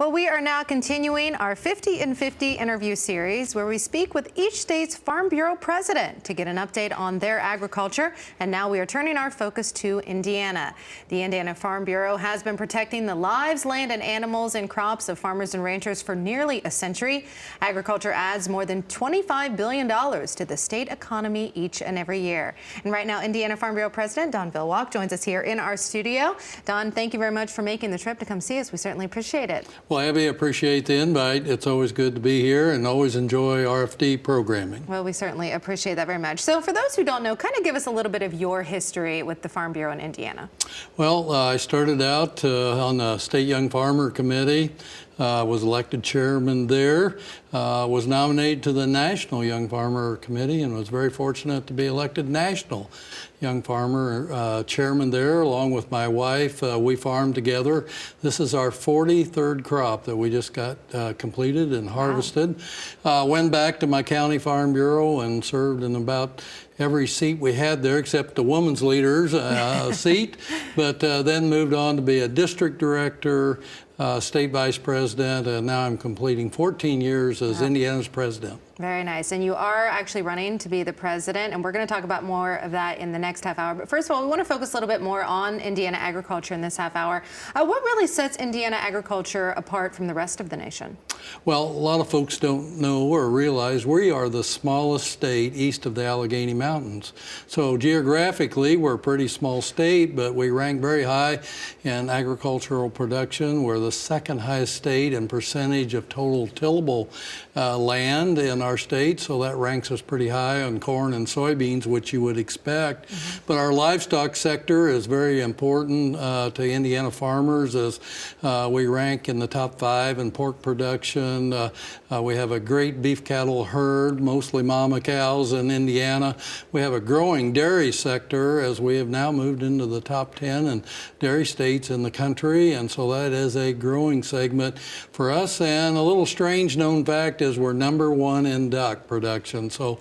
Well, we are now continuing our 50 in 50 interview series where we speak with each state's Farm Bureau president to get an update on their agriculture. And now we are turning our focus to Indiana. The Indiana Farm Bureau has been protecting the lives, land, and animals and crops of farmers and ranchers for nearly a century. Agriculture adds more than $25 billion to the state economy each and every year. And right now, Indiana Farm Bureau President Don Villwock joins us here in our studio. Don, thank you very much for making the trip to come see us. We certainly appreciate it. Well, Abby, I appreciate the invite. It's always good to be here and always enjoy RFD programming. Well, we certainly appreciate that very much. So for those who don't know, kind of give us a little bit of your history with the Farm Bureau in Indiana. Well, I started out on the State Young Farmer Committee. Was elected chairman there, was nominated to the National Young Farmer Committee, and was very fortunate to be elected National Young Farmer chairman there, along with my wife. We farmed together. This is our 43rd crop that we just got completed and harvested. Went back to my county farm bureau and served in about every seat we had there except the women's leaders seat, but then moved on to be a district director, state vice president, and now I'm completing 14 years as Indiana's president. Very nice. And you are actually running to be the president, and we're going to talk about more of that in the next half hour. But first of all, we want to focus a little bit more on Indiana agriculture in this half hour. What really sets Indiana agriculture apart from the rest of the nation? Well, a lot of folks don't know or realize we are the smallest state east of the Allegheny Mountains. So geographically, we're a pretty small state, but we rank very high in agricultural production. We're the second highest state in percentage of total tillable land in our state, so that ranks us pretty high on corn and soybeans, which you would expect. But our livestock sector is very important to Indiana farmers, as we rank in the top 5 in pork production. We have a great beef cattle herd, mostly mama cows in Indiana. We have a growing dairy sector, as we have now moved into the top 10 in dairy states in the country, and so that is a growing segment for us. And a little strange known fact is we're #1 in duck production, so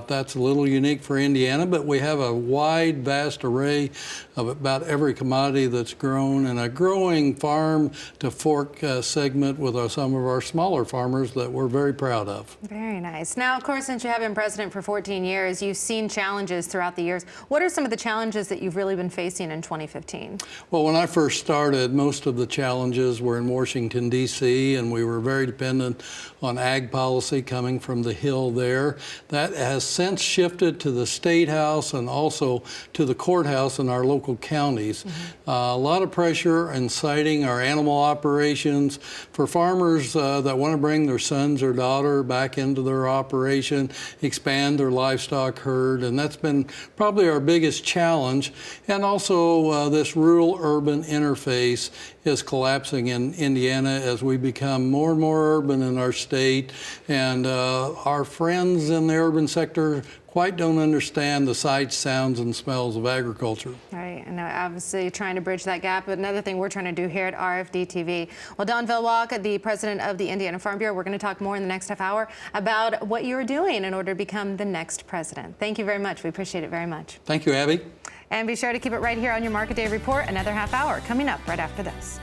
that's a little unique for Indiana, but we have a wide, vast array of about every commodity that's grown, and a growing farm to fork segment with some of our smaller farmers that we're very proud of. Very nice. Now, of course, since you have been president for 14 years, you've seen challenges throughout the years. What are some of the challenges that you've really been facing in 2015? Well, when I first started, most of the challenges were in Washington, D.C., and we were very dependent on ag policy coming from the Hill there. That has since shifted to the State House and also to the courthouse in our local counties. A lot of pressure inciting our animal operations for farmers that want to bring their sons or daughter back into their operation, expand their livestock herd, and that's been probably our biggest challenge. And also this rural-urban interface is collapsing in Indiana as we become more and more urban in our state, and our friends in the urban sector quite don't understand the sights, sounds, and smells of agriculture. Right, and obviously trying to bridge that gap. But another thing we're trying to do here at RFD-TV. Well, Don Villwock, the president of the Indiana Farm Bureau, we're going to talk more in the next half hour about what you're doing in order to become the next president. Thank you very much. We appreciate it very much. Thank you, Abby. And be sure to keep it right here on your Market Day Report. Another half hour coming up right after this.